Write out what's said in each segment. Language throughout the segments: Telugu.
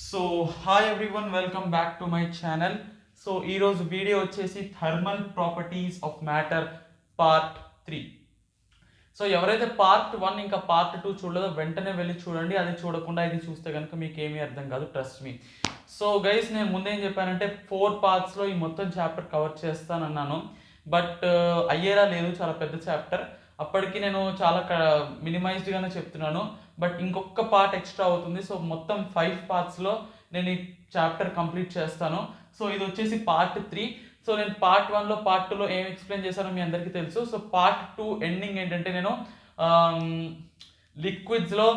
So hi everyone, welcome back to my channel. So ఈరోజు వీడియో వచ్చేసి thermal properties of matter part 3. So ఎవరైతే పార్ట్ 1 ఇంకా పార్ట్ 2 చూడలేదో వెంటనే వెళ్ళి చూడండి. అది చూడకుండా ఇది చూస్తే కనుక మీకు ఏమీ అర్థం కాదు, ట్రస్ట్ మీ. సో గైస్, నేను ముందేం చెప్పానంటే 4 పార్ట్స్లో ఈ మొత్తం చాప్టర్ కవర్ చేస్తానన్నాను. బట్ అయ్యేలా లేదు, చాలా పెద్ద చాప్టర్. అప్పటికి నేను చాలా మినిమైజ్డ్గానే చెప్తున్నాను. బట్ ఇంకొక పార్ట్ ఎక్స్ట్రా అవుతుంది. సో మొత్తం 5 పార్ట్స్లో నేను ఈ చాప్టర్ కంప్లీట్ చేస్తాను. సో ఇది వచ్చేసి పార్ట్ 3. సో నేను పార్ట్ 1లో పార్ట్ 2లో ఏం ఎక్స్ప్లెయిన్ చేశానో మీ అందరికీ తెలుసు. సో పార్ట్ 2 ఎండింగ్ ఏంటంటే నేను లిక్విడ్స్లో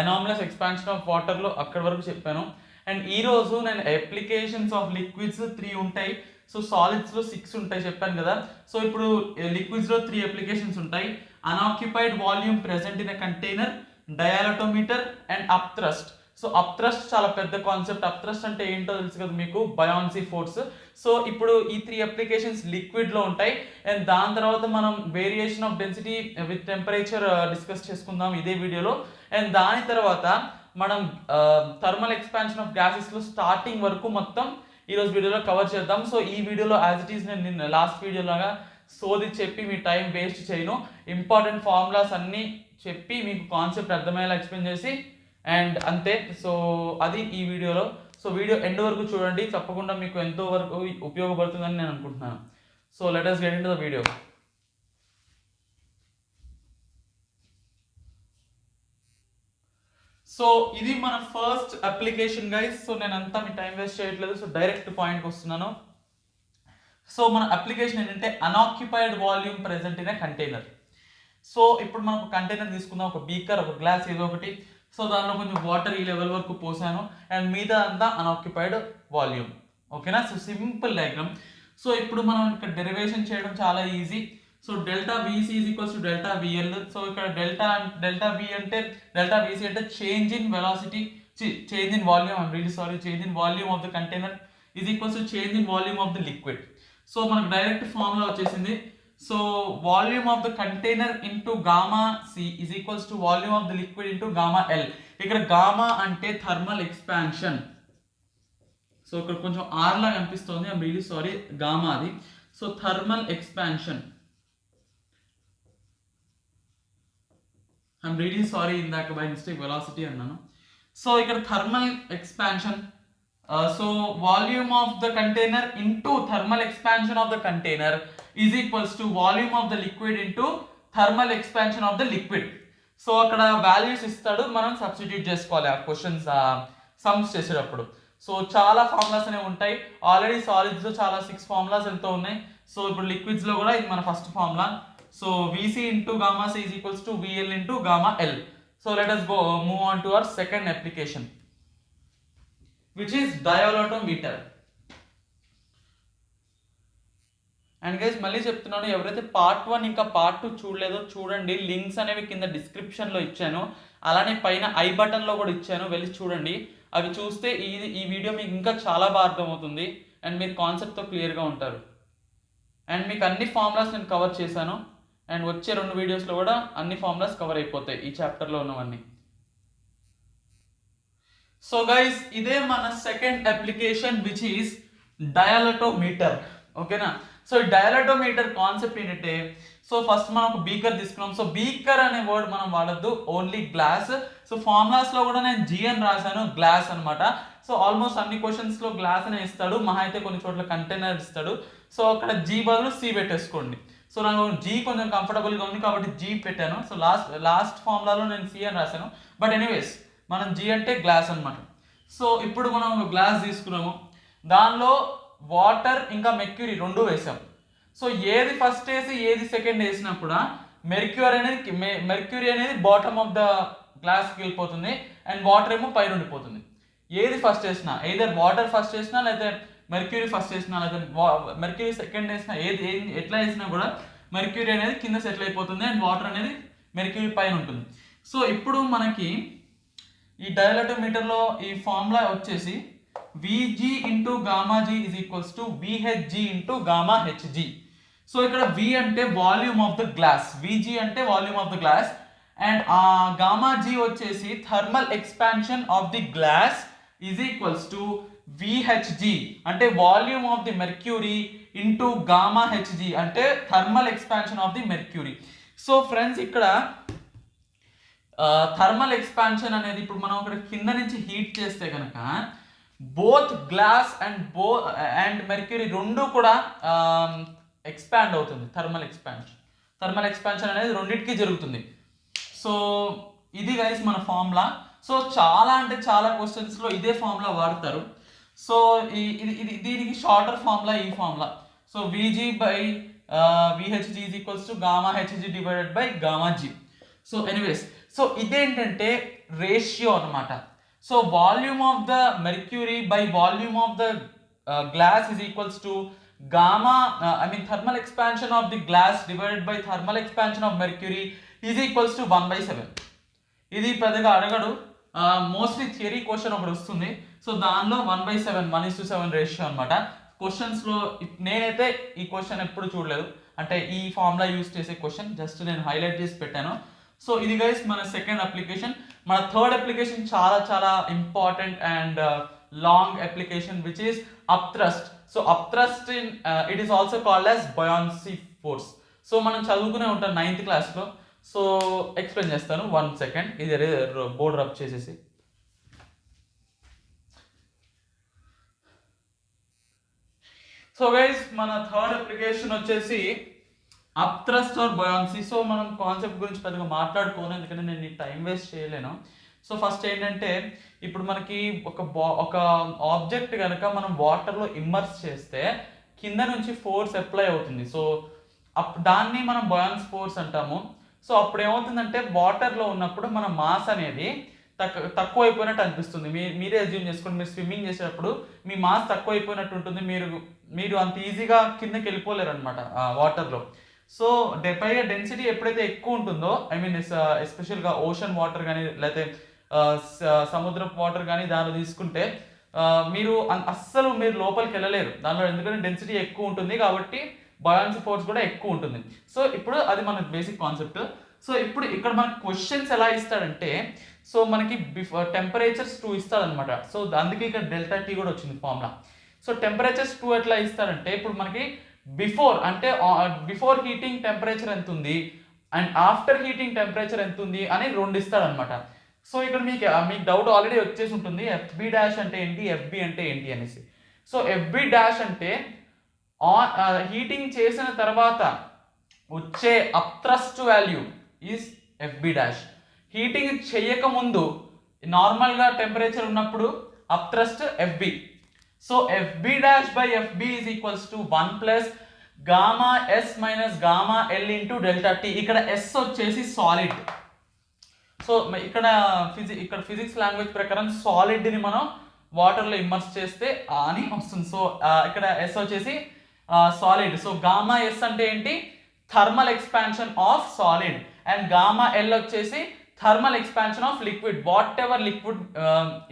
ఎనామలస్ ఎక్స్పాన్షన్ ఆఫ్ వాటర్లో అక్కడి వరకు చెప్పాను. అండ్ ఈరోజు నేను అప్లికేషన్స్ ఆఫ్ లిక్విడ్స్ 3 ఉంటాయి. సో సాలిడ్స్లో 6 ఉంటాయి చెప్పాను కదా. సో ఇప్పుడు లిక్విడ్స్లో 3 అప్లికేషన్స్ ఉంటాయి. Unoccupied volume present in a container, dilatometer and up thrust. So up thrust చాలా పెద్ద కాన్సెప్ట్. అప్ థ్రస్ట్ అంటే ఏంటో తెలుసు కదా మీకు, బయాన్సీ ఫోర్స్. సో ఇప్పుడు ఈ 3 అప్లికేషన్స్ లిక్విడ్లో ఉంటాయి. అండ్ దాని తర్వాత మనం variation of density with temperature discuss చేసుకుందాం ఇదే వీడియోలో. అండ్ దాని తర్వాత మనం థర్మల్ ఎక్స్పాన్షన్ ఆఫ్ గ్యాసెస్లో స్టార్టింగ్ వరకు మొత్తం ఈరోజు వీడియోలో కవర్ చేద్దాం. సో ఈ వీడియోలో యాజ్ ఇట్ ఈస్ నేను నిన్న లాస్ట్ వీడియోలాగా సోది చెప్పి మీ టైం వేస్ట్ చేయను. ఇంపార్టెంట్ ఫార్ములాస్ అన్నీ చెప్పి మీకు కాన్సెప్ట్ అర్థమయ్యేలా ఎక్స్ప్లెయిన్ చేసి అండ్ అంతే. సో అది ఈ వీడియోలో. సో వీడియో ఎండ్ వరకు చూడండి, తప్పకుండా మీకు ఎంతో వరకు ఉపయోగపడుతుందని నేను అనుకుంటున్నాను. So let us get into the video. So ఇది మన ఫస్ట్ అప్లికేషన్ గైస్. సో నేను అంతా మీ టైం వేస్ట్ చేయట్లేదు. సో డైరెక్ట్ పాయింట్కి వస్తున్నాను. సో మన అప్లికేషన్ ఏంటంటే unoccupied volume present in a container. So ఇప్పుడు మనం ఒక కంటైనర్ తీసుకుందాం, ఒక బీకర్, ఒక గ్లాస్ ఏదో ఒకటి. సో దానిలో కొంచెం వాటర్ ఈ లెవెల్ వరకు పోసాను అండ్ మిగతా అంతా అన్ఆక్యుపైడ్ వాల్యూమ్. ఓకేనా? So simple diagram. సో ఇప్పుడు మనం ఇక్కడ డెరివేషన్ చేయడం చాలా easy. So delta VC is equals to delta VL. So ఇక్కడ డెల్టా V అంటే డెల్టా VC అంటే change in velocity, change in volume, I'm really sorry, change in volume of the container is equals to change in volume of the liquid. So మనకు డైరెక్ట్ ఫార్ములా వచ్చేసింది. So volume of the container into gamma C is equals to volume of the liquid into gamma L. ఇక్కడ గామా అంటే థర్మల్ ఎక్స్పాన్షన్. సో ఇక్కడ కొంచెం R లాగా అనిపిస్తుంది, ఐమ్ రియల్లీ సారీ, గామా అది. So thermal expansion, I'm really sorry, ఇందాక బై మిస్టేక్ వెలాసిటీ అన్నాను. సో ఇక్కడ thermal expansion, so volume of the container into thermal expansion of the container is equals to volume of the liquid into thermal expansion of the liquid. So అక్కడ వాల్యూస్ ఇస్తాడు, మనం సబ్స్టిట్యూట్ చేసుకోవాలి ఆ క్వశ్చన్స్ సమ్స్ చేసేటప్పుడు. సో చాలా ఫార్ములాస్ అనేవి ఉంటాయి. ఆల్రెడీ సాలిడ్స్లో చాలా 6 ఫార్ములాస్ ఎంతో ఉన్నాయి. సో ఇప్పుడు లిక్విడ్స్లో కూడా ఇది మన first formula. So VC into gamma C is equals to VL into gamma L. So let us go move on to our second application, which is dialectometer. And guys మళ్ళీ చెప్తున్నాను, ఎవరైతే పార్ట్ 1 ఇంకా పార్ట్ 2 చూడలేదో చూడండి. లింక్స్ అనేవి కింద డిస్క్రిప్షన్లో ఇచ్చాను, అలానే పైన ఐ బటన్లో కూడా ఇచ్చాను, వెళ్ళి చూడండి. అవి చూస్తే ఈ వీడియో మీకు ఇంకా చాలా బాగా అర్థమవుతుంది అండ్ మీరు కాన్సెప్ట్తో క్లియర్గా ఉంటారు. అండ్ మీకు అన్ని ఫార్ములాస్ నేను కవర్ చేశాను అండ్ వచ్చే 2 వీడియోస్లో కూడా అన్ని ఫార్ములాస్ కవర్ అయిపోతాయి ఈ చాప్టర్లో ఉన్నవన్నీ. సో గైస్, ఇదే మన సెకండ్ అప్లికేషన్ విచ్ ఈస్ డయాలటోమీటర్. ఓకేనా? సో డయాలటోమీటర్ కాన్సెప్ట్ ఏంటంటే, సో ఫస్ట్ మనం ఒక బీకర్ తీసుకున్నాం. సో బీకర్ అనే వర్డ్ మనం వాడద్దు, ఓన్లీ గ్లాస్. సో ఫార్ములాస్లో కూడా నేను G అని రాశాను, గ్లాస్ అనమాట. సో ఆల్మోస్ట్ అన్ని క్వశ్చన్స్లో గ్లాస్ అనే ఇస్తాడు, మహా అయితే కొన్ని చోట్ల కంటైనర్ ఇస్తాడు. సో అక్కడ G బదులు C పెట్టేసుకోండి. సో నాకు G కొంచెం కంఫర్టబుల్గా ఉంది కాబట్టి G పెట్టాను. సో లాస్ట్ ఫార్ములాలో నేను C అని రాశాను. బట్ ఎనీవేస్ మనం G అంటే గ్లాస్ అనమాట. సో ఇప్పుడు మనం ఒక గ్లాస్ తీసుకున్నాము, దానిలో వాటర్ ఇంకా మెర్క్యూరీ 2 వేసాం. సో ఏది ఫస్ట్ వేసి ఏది సెకండ్ వేసినా కూడా మెర్క్యూరీ అనేది బాటమ్ ఆఫ్ ద గ్లాస్కి వెళ్ళిపోతుంది అండ్ వాటర్ ఏమో పైన ఉండిపోతుంది. ఏది ఫస్ట్ వేసినా, ఎయిదర్ వాటర్ ఫస్ట్ వేసినా లేదా మెర్క్యూరీ ఫస్ట్ వేసినా లేదా మెర్క్యూరీ సెకండ్ వేసినా, ఏది ఎట్లా వేసినా కూడా మెర్క్యూరీ అనేది కింద సెటిల్ అయిపోతుంది అండ్ వాటర్ అనేది మెర్క్యూరీ పైన ఉంటుంది. సో ఇప్పుడు మనకి ఈ డయాలటోమీటర్లో ఈ ఫార్ములా వచ్చేసి VG into gamma G is equals to VHG into gamma HG. So ఇక్కడ V అంటే volume of the glass, VG అంటే volume of the glass and gamma G వచ్చేసి thermal expansion of the glass is equals to VHG అంటే volume of the mercury into gamma HG అంటే thermal expansion of the mercury. So friends ఇక్కడ థర్మల్ ఎక్స్పాన్షన్ అనేది ఇప్పుడు మనం ఇక్కడ కింద నుంచి హీట్ చేస్తే కనుక బోత్ గ్లాస్ అండ్ మెర్క్యూరీ రెండు కూడా ఎక్స్పాండ్ అవుతుంది. థర్మల్ ఎక్స్పాన్షన్ అనేది రెండింటికి జరుగుతుంది. సో ఇది గైస్ మన ఫార్ములా. సో చాలా అంటే చాలా క్వశ్చన్స్లో ఇదే ఫార్ములా వాడతారు. సో ఇది దీనికి షార్టర్ ఫార్ములా ఈ formula. So VG by VHG is equals to gamma H G divided by gamma G. So anyways so ఇదేంటంటే రేషియో అనమాట. So volume of the mercury by volume of the glass is equals to gamma thermal expansion of the glass divided by thermal expansion of mercury is equals to 1/7. ఇది పెద్దగా అడగడు, మోస్ట్లీ థియరీ క్వశ్చన్ ఒకటి వస్తుంది. సో దానిలో 1/7 1:7 రేషియో అనమాట. క్వశ్చన్స్లో నేనైతే ఈ క్వశ్చన్ ఎప్పుడు చూడలేదు, అంటే ఈ ఫార్ములా యూస్ చేసే క్వశ్చన్ జస్ట్ నేను హైలైట్ చేసి పెట్టాను. సో ఇది గైస్ మన సెకండ్ అప్లికేషన్. మన థర్డ్ అప్లికేషన్ చాలా చాలా important and long application which is upthrust. So upthrust in it is also called as buoyancy force. So మనం చదువుకునే ఉంటాం 9th క్లాస్లో. సో ఎక్స్ప్లెయిన్ చేస్తాను, 1 సెకండ్. ఇది బోర్డ్ రబ్ చేసేసి. సో గైస్ మన థర్డ్ అప్లికేషన్ వచ్చేసి అప్థ్రస్ట్ ఆర్ బయాన్సీ. సో మనం కాన్సెప్ట్ గురించి పెద్దగా మాట్లాడుకోను, ఎందుకంటే నేను టైం వేస్ట్ చేయలేను. సో ఫస్ట్ ఏంటంటే ఇప్పుడు మనకి ఒక ఆబ్జెక్ట్ కనుక మనం వాటర్లో ఇమ్మర్స్ చేస్తే కింద నుంచి ఫోర్స్ అప్లై అవుతుంది. సో దాన్ని మనం బయాన్స్ ఫోర్స్ అంటాము. సో అప్పుడు ఏమవుతుందంటే వాటర్లో ఉన్నప్పుడు మన మాస్ అనేది తక్కువ అయిపోయినట్టు అనిపిస్తుంది. మీరే అజ్యూమ్ చేసుకోండి, మీరు స్విమ్మింగ్ చేసేటప్పుడు మీ మాస్ తక్కువ అయిపోయినట్టు ఉంటుంది. మీరు అంత ఈజీగా కిందకి వెళ్ళిపోలేరు అనమాట వాటర్లో. సో పైగా డెన్సిటీ ఎప్పుడైతే ఎక్కువ ఉంటుందో, ఎస్పెషల్గా ఓషన్ వాటర్ కానీ లేకపోతే సముద్రపు వాటర్ కానీ దానిలో తీసుకుంటే మీరు లోపలికి వెళ్ళలేరు దానిలో, ఎందుకంటే డెన్సిటీ ఎక్కువ ఉంటుంది కాబట్టి బయాన్సీ ఫోర్స్ కూడా ఎక్కువ ఉంటుంది. సో ఇప్పుడు అది మన బేసిక్ కాన్సెప్ట్. సో ఇప్పుడు ఇక్కడ మనకి క్వశ్చన్స్ ఎలా ఇస్తాడంటే, సో మనకి టెంపరేచర్స్ 2 ఇస్తాడనమాట. సో అందుకే ఇక్కడ ΔT కూడా వచ్చింది ఫార్ములా. సో టెంపరేచర్స్ 2 ఎట్లా ఇస్తారంటే, ఇప్పుడు మనకి బిఫోర్ హీటింగ్ టెంపరేచర్ ఎంత ఉంది అండ్ ఆఫ్టర్ హీటింగ్ టెంపరేచర్ ఎంత ఉంది అని 2 ఇస్తాడనమాట. సో ఇక్కడ మీకు డౌట్ ఆల్రెడీ వచ్చేసి ఉంటుంది, FB డాష్ అంటే ఏంటి, FB అంటే ఏంటి అనేసి. సో FB డాష్ అంటే హీటింగ్ చేసిన తర్వాత వచ్చే upthrust value is FB dash. Heating చేయకముందు నార్మల్గా టెంపరేచర్ ఉన్నప్పుడు upthrust FB. So FB dash by FB is equals to 1 plus gamma S minus gamma L into ΔT. ఇక్కడ S వచ్చేసి సాలిడ్. సో ఇక్కడ ఫిజిక్స్ లాంగ్వేజ్ ప్రకారం సాలిడ్ని మనం వాటర్లో ఇమ్మర్స్ చేస్తే అని వస్తుంది. సో ఇక్కడ S వచ్చేసి సాలిడ్. సో గామా S అంటే ఏంటి, thermal expansion of solid, and gamma L వచ్చేసి thermal expansion of liquid, what ever liquid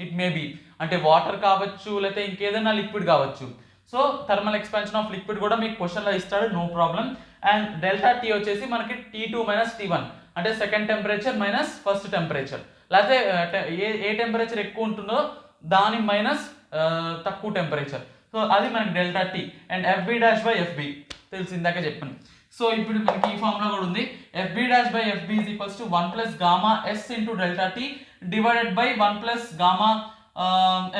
it may be, అంటే వాటర్ కావచ్చు లేకపోతే ఇంకేదైనా లిక్విడ్ కావచ్చు. So thermal expansion of liquid కూడా మీకు క్వశ్చన్లో ఇస్తాడు, నో ప్రాబ్లం. అండ్ ΔT వచ్చేసి మనకి T2 మైనస్ T1 అంటే second temperature minus first temperature, లేకపోతే ఏ టెంపరేచర్ ఎక్కువ ఉంటుందో దాని మైనస్ తక్కువ టెంపరేచర్. సో అది మనకి ΔT. And FB dash by FB తెలిసి ఇందాక చెప్పాను. సో ఇప్పుడు మనకి ఈ ఫార్ములా కూడా ఉంది, FB dash by FB is equals to 1 plus gamma S into ΔT divided by 1 plus gamma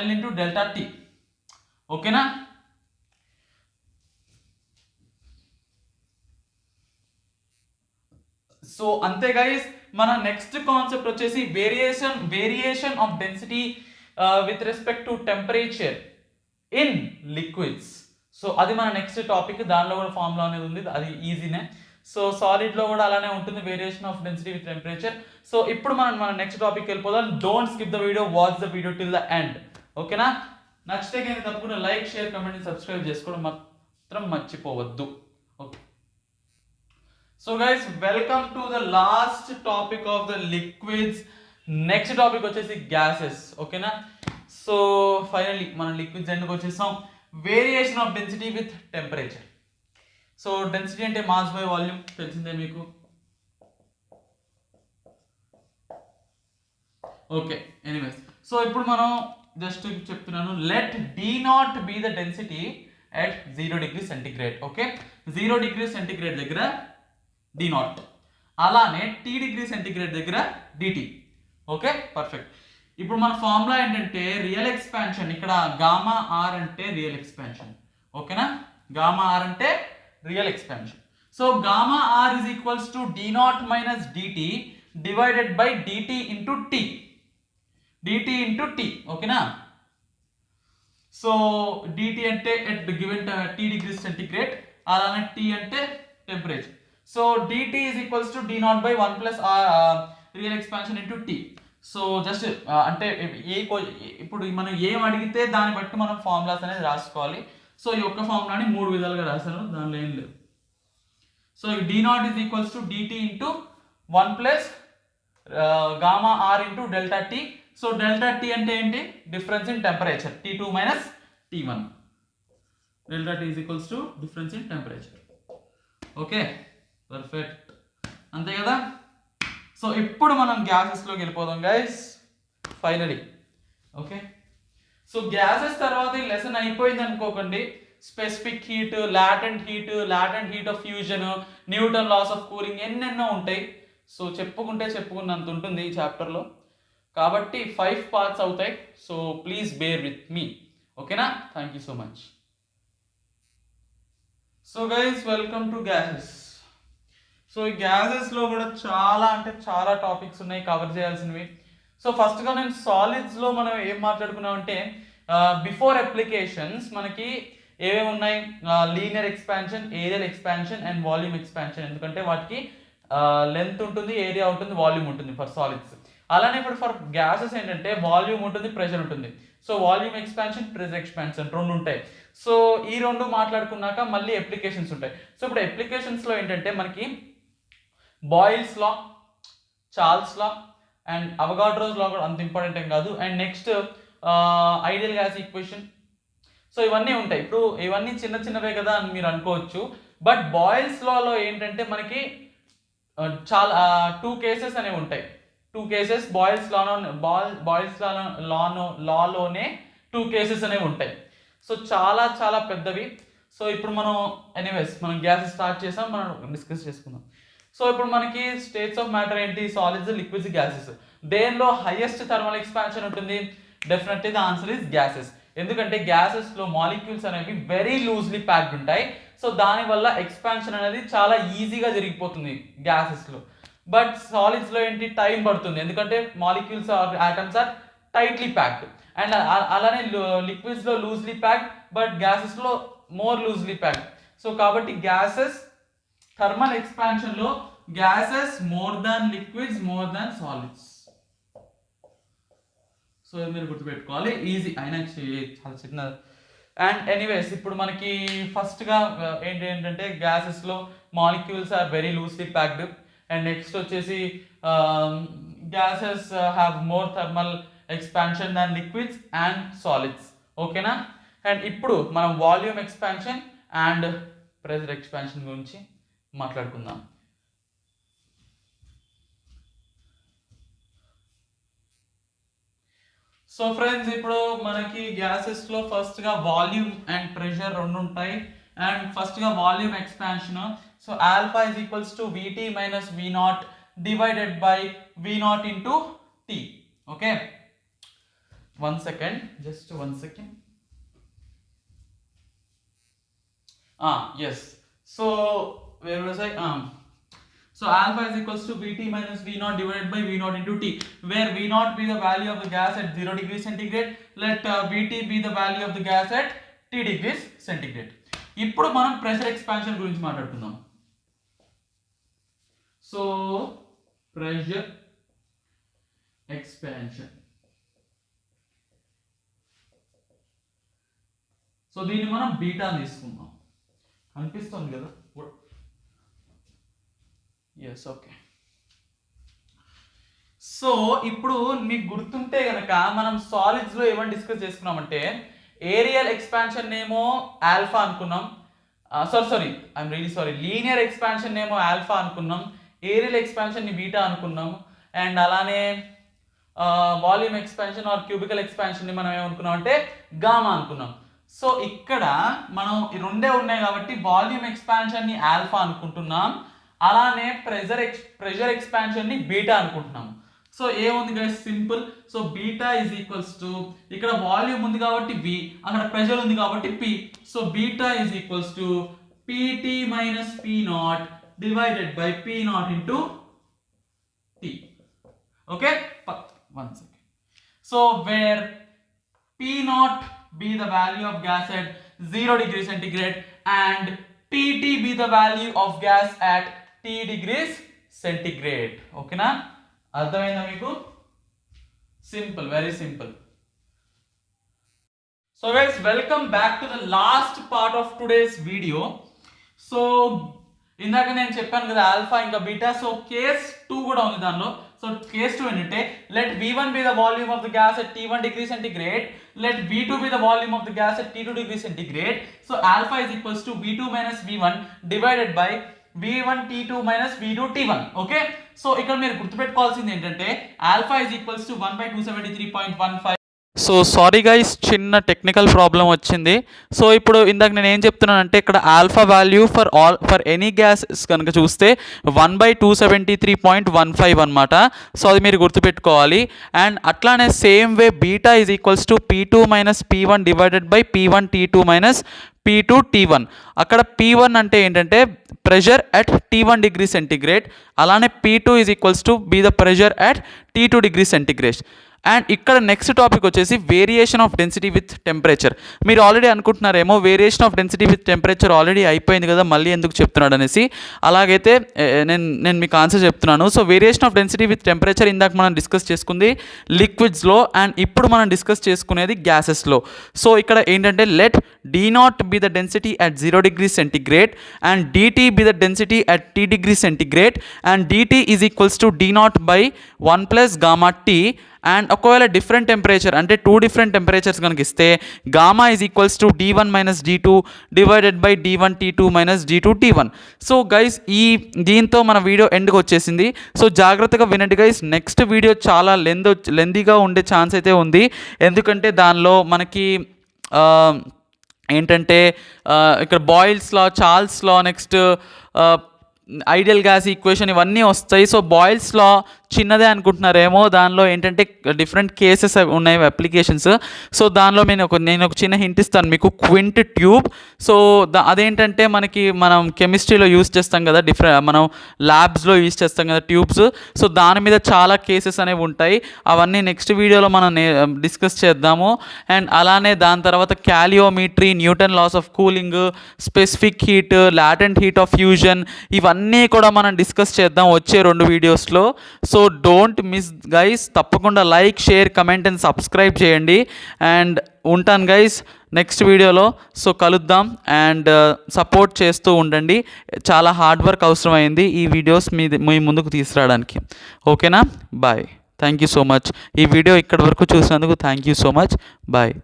L into ΔT. ఓకేనా? సో అంతే గైస్, మన నెక్స్ట్ కాన్సెప్ట్ వచ్చేసి variation of density with respect to temperature in liquids. So అది మన నెక్స్ట్ టాపిక్. దానిలో కూడా ఫార్ములా అనేది ఉంది, అది ఈజీనే. సో సాలిడ్లో కూడా అలానే ఉంటుంది, variation of density with temperature. So ఇప్పుడు మన నెక్స్ట్ టాపిక్ వెళ్ళిపోదాం. Don't skip the video, watch the video till the end. ఓకేనా? నచ్చితే కానీ తప్పకుండా లైక్, షేర్, కమెంట్, సబ్స్క్రైబ్ చేసుకోవడం మాత్రం మర్చిపోవద్దు. Okay. So guys, welcome to the last topic of the liquids. Next topic వచ్చేసి గ్యాసెస్. ఓకేనా? సో ఫైనల్లీ మనం లిక్విడ్స్ ఎండ్కి వచ్చేసాం. Variation of density with temperature. So density అంటే మాస్ బై వాల్యూమ్ తెలిసిందే మీకు. Okay, anyways. సో ఇప్పుడు మనం జస్ట్ చెప్తున్నాను, let D0 be the density at 0 degree centigrade. Okay, 0 degree centigrade దగ్గర D0, అలానే T degree centigrade దగ్గర dt. Okay, perfect. ఇప్పుడు మన ఫార్ములా ఏంటంటే రియల్ ఎక్స్పాన్షన్, ఇక్కడ గామా ఆర్ అంటే రియల్ ఎక్స్పాన్షన్. ఓకేనా, గామా ఆర్ అంటే real expansion. So gamma R is equals to D0 minus dt divided by dt into T, dt into T. ఓకేనా, సో dt అంటే at given T degree centigrade, అలానే T అంటే temperature. So dt is equals to D0 by 1 plus real expansion into T. So just అంటే ఇప్పుడు మనం ఏం అడిగితే దాన్ని బట్టి మనం ఫార్ములాస్ అనేది రాసుకోవాలి. సో ఈ ఒక్క ఫార్ములాని 3 విధాలుగా రాశాను, దానిలో ఏం లేదు. So D0 is equals to dt into 1 plus gamma R into delta T. So delta T అంటే ఏంటి, difference in temperature, T2 minus T1. Delta T is equals to difference in temperature. Okay, perfect, అంతే కదా. సో ఇప్పుడు మనం గ్యాసెస్లోకి వెళ్ళిపోదాం guys finally. Okay, so gases తర్వాత ఈ లెసన్ అయిపోయింది అనుకోకండి. Specific heat, latent heat of fusion, Newton laws of cooling, ఎన్నెన్నో ఉంటాయి. సో చెప్పుకున్నంత ఉంటుంది ఈ చాప్టర్లో. కాబట్టి 5 పార్ట్స్ అవుతాయి. So please bear with me. ఓకేనా, thank you so much. So guys welcome to gases. So ఈ గ్యాసెస్లో కూడా చాలా అంటే చాలా టాపిక్స్ ఉన్నాయి కవర్ చేయాల్సినవి. సో ఫస్ట్గా నేను సాలిడ్స్లో మనం ఏం మాట్లాడుకున్నాం అంటే బిఫోర్ అప్లికేషన్స్ మనకి ఏమేమి ఉన్నాయి, linear expansion, areal expansion and volume expansion. ఎందుకంటే వాటికి లెంత్ ఉంటుంది, ఏరియా ఉంటుంది, వాల్యూమ్ ఉంటుంది ఫర్ సాలిడ్స్. అలానే ఇప్పుడు ఫర్ గ్యాసెస్ ఏంటంటే వాల్యూమ్ ఉంటుంది, ప్రెషర్ ఉంటుంది. So volume expansion, pressure expansion రెండు ఉంటాయి. సో ఈ రెండు మాట్లాడుకున్నాక మళ్ళీ అప్లికేషన్స్ ఉంటాయి. సో ఇప్పుడు అప్లికేషన్స్లో ఏంటంటే మనకి Boyle's law, Charles law and Avogadro's law కూడా అంత ఇంపార్టెంట్ ఏం కాదు. And next ideal gas equation. So ఇవన్నీ ఉంటాయి. ఇప్పుడు ఇవన్నీ చిన్నవే కదా అని మీరు అనుకోవచ్చు. బట్ బాయిల్స్ లాలో ఏంటంటే మనకి చాలా 2 కేసెస్ అనేవి ఉంటాయి. 2 కేసెస్ బాయిల్స్ లాలోనే 2 కేసెస్ అనేవి ఉంటాయి. సో చాలా చాలా పెద్దవి. సో ఇప్పుడు మనం మనం గ్యాసెస్ స్టార్ట్ చేసాం, మనం డిస్కస్ చేసుకుందాం. సో ఇప్పుడు మనకి స్టేట్స్ ఆఫ్ మ్యాటర్ ఏంటి, సాలిడ్స్, లిక్విడ్స్, గ్యాసెస్. దేనిలో హైయెస్ట్ థర్మల్ ఎక్స్పాన్షన్ ఉంటుంది, definitely the answer is gases. ఎందుకంటే గ్యాసెస్లో మాలిక్యూల్స్ అనేవి వెరీ లూజ్లీ ప్యాక్డ్ ఉంటాయి. సో దానివల్ల ఎక్స్పాన్షన్ అనేది చాలా ఈజీగా జరిగిపోతుంది గ్యాసెస్లో. బట్ సాలిడ్స్లో ఏంటి, టైం పడుతుంది, ఎందుకంటే molecules or atoms are tightly packed. And అలానే లిక్విడ్స్లో లూజ్లీ ప్యాక్డ్, బట్ గ్యాసెస్లో మోర్ లూజ్లీ ప్యాక్డ్. సో కాబట్టి గ్యాసెస్ థర్మల్ ఎక్స్పాన్షన్లో gases more than liquids, more than solids. So మీరు గుర్తుపెట్టుకోవాలి, ఈజీ అయినా చాలా చిన్న. అండ్ ఎనీవేస్ ఇప్పుడు మనకి ఫస్ట్గా ఏంటంటే గ్యాసెస్లో molecules are very loosely packed. And next వచ్చేసి gases have more thermal expansion than liquids and solids. ఓకేనా. అండ్ ఇప్పుడు మనం volume expansion and pressure expansion గురించి మాట్లాడుకుందాం. సో ఫ్రెండ్స్ ఇప్పుడు మనకి గ్యాసెస్లో ఫస్ట్గా వాల్యూమ్ అండ్ ప్రెషర్ రెండు ఉంటాయి. అండ్ ఫస్ట్గా volume expansion. So alpha is equals to VT minus V0 divided by V0 into T. Okay, 1 second, just 1 second. Yes. So where was I? So alpha is equals to VT minus V0 divided by V0 into T, where V0 be the value of the gas at 0 degrees centigrade. Let VT be the value of the gas at T degrees centigrade. ఇప్పుడు మనం ప్రెషర్ ఎక్స్పాన్షన్ గురించి మాట్లాడుకుందాం. So pressure expansion. సో దీన్ని మనం బీటా తీసుకుందాం. కనిపిస్తుంది కదా? Yes, okay. సో ఇప్పుడు మీకు గుర్తుంటే కనుక మనం సాలిడ్స్లో ఏమని డిస్కస్ చేసుకున్నామంటే ఏరియల్ ఎక్స్పాన్షన్ ఏమో ఆల్ఫా అనుకున్నాం. I'm really sorry, linear expansion ఏమో ఆల్ఫా అనుకున్నాం, ఏరియల్ ఎక్స్పాన్షన్ని బీటా అనుకున్నాం. అండ్ అలానే వాల్యూమ్ ఎక్స్పాన్షన్ ఆర్ క్యూబికల్ ఎక్స్పాన్షన్ని మనం ఏమనుకున్నాం అంటే గామా అనుకున్నాం. సో ఇక్కడ మనం ఈ రెండే ఉన్నాయి కాబట్టి వాల్యూమ్ ఎక్స్పాన్షన్ని ఆల్ఫా అనుకుంటున్నాం, అలానే ప్రెషర్ ఎక్స్పాన్షన్ని బీటా అనుకుంటున్నాం. సో ఏముంది guys, simple. So beta is equals to, ఇక్కడ వాల్యూమ్ ఉంది కాబట్టి V, అక్కడ ప్రెషర్ ఉంది కాబట్టి P. So beta is equals to PT minus P0 divided by P0 into T. Okay, 1 second. So where P0 be the value of gas at 0 degree centigrade and PT be the value of gas at T degrees centigrade. ఓకేనా, అర్థమైందా మీకు? Simple, very simple. So guys, welcome back to the last part of today's video. So ఇందాక నేను చెప్పాను కదా ఆల్ఫా ఇంకా బీటా. సో కేస్ 2 కూడా ఉంది దానిలో. సో కేస్ 2 ఏంటంటే let V1 be the volume of the gas at T1 degree centigrade, let V2 be the volume of the gas at T2 degree centigrade. So alpha is equals to V2 minus V1 divided by V1 T2 minus V2 T1. Okay, so ఇక్కడ మీరు గుర్తుపెట్టుకోవాల్సింది ఏంటంటే alpha is equals to 1/273.15. So sorry guys, చిన్న టెక్నికల్ ప్రాబ్లం వచ్చింది. సో ఇప్పుడు ఇందాక నేను ఏం చెప్తున్నానంటే ఇక్కడ alpha value for any gases కనుక చూస్తే 1/273.15 అనమాట. సో అది మీరు గుర్తుపెట్టుకోవాలి. అండ్ అట్లానే same way beta is equals to P2 minus P1 divided by P1 T2 minus P2 T1. అక్కడ P1 అంటే ఏంటంటే pressure at T1 degree centigrade, అలానే P2 is equals to be the pressure at T2 degree centigrade. And ఇక్కడ నెక్స్ట్ టాపిక్ వచ్చేసి variation of density with temperature. మీరు ఆల్రెడీ అనుకుంటున్నారేమో variation of density with temperature already అయిపోయింది కదా, మళ్ళీ ఎందుకు చెప్తున్నాడు అనేసి. అలాగైతే నేను మీకు ఆన్సర్ చెప్తున్నాను. So variation of density with temperature ఇందాక మనం డిస్కస్ చేసుకుంది లిక్విడ్స్లో, అండ్ ఇప్పుడు మనం డిస్కస్ చేసుకునేది గ్యాసెస్లో. సో ఇక్కడ ఏంటంటే let D0 be the density at 0 degree centigrade and dt be the density at T degree centigrade and dt is equals to D0 by 1 plus gamma T. And ఒకవేళ డిఫరెంట్ టెంపరేచర్ అంటే 2 డిఫరెంట్ టెంపరేచర్స్ కనుక ఇస్తే gamma is equals to D1 minus D2 divided by D1 T2 minus D2 T1. So guys, దీంతో మన వీడియో ఎండ్కి వచ్చేసింది. సో జాగ్రత్తగా వినండి గైస్, నెక్స్ట్ వీడియో చాలా లెందీగా ఉండే ఛాన్స్ అయితే ఉంది. ఎందుకంటే దానిలో మనకి ఏంటంటే ఇక్కడ బాయిల్స్ లా, చార్ల్స్ లా, నెక్స్ట్ ఐడియల్ గ్యాస్ ఈక్వేషన్ ఇవన్నీ వస్తాయి. సో బాయిల్స్ లా చిన్నదే అనుకుంటున్నారేమో, దానిలో ఏంటంటే డిఫరెంట్ కేసెస్ ఉన్నాయి, అప్లికేషన్స్. సో దానిలో నేను ఒక చిన్న హింట్ ఇస్తాను మీకు. Quint tube. సో అదేంటంటే మనం కెమిస్ట్రీలో యూస్ చేస్తాం కదా, మనం ల్యాబ్స్లో యూస్ చేస్తాం కదా ట్యూబ్స్. సో దాని మీద చాలా కేసెస్ అనేవి ఉంటాయి. అవన్నీ నెక్స్ట్ వీడియోలో మనం డిస్కస్ చేద్దాము. అండ్ అలానే దాని తర్వాత calorimetry, Newton laws of cooling, specific heat, latent heat of fusion, ఇవన్నీ కూడా మనం డిస్కస్ చేద్దాం వచ్చే 2 వీడియోస్లో. సో డోంట్ మిస్ గైస్, తప్పకుండా like, share, comment and subscribe చేయండి. అండ్ ఉంటాను గైస్ నెక్స్ట్ వీడియోలో. సో కలుద్దాం అండ్ సపోర్ట్ చేస్తూ ఉండండి. చాలా హార్డ్ వర్క్ అవసరమైంది ఈ వీడియోస్ మీ ముందుకు తీసుకురావడానికి. ఓకేనా, bye, thank you so much. ఈ వీడియో ఇక్కడి వరకు చూసినందుకు thank you so much, bye.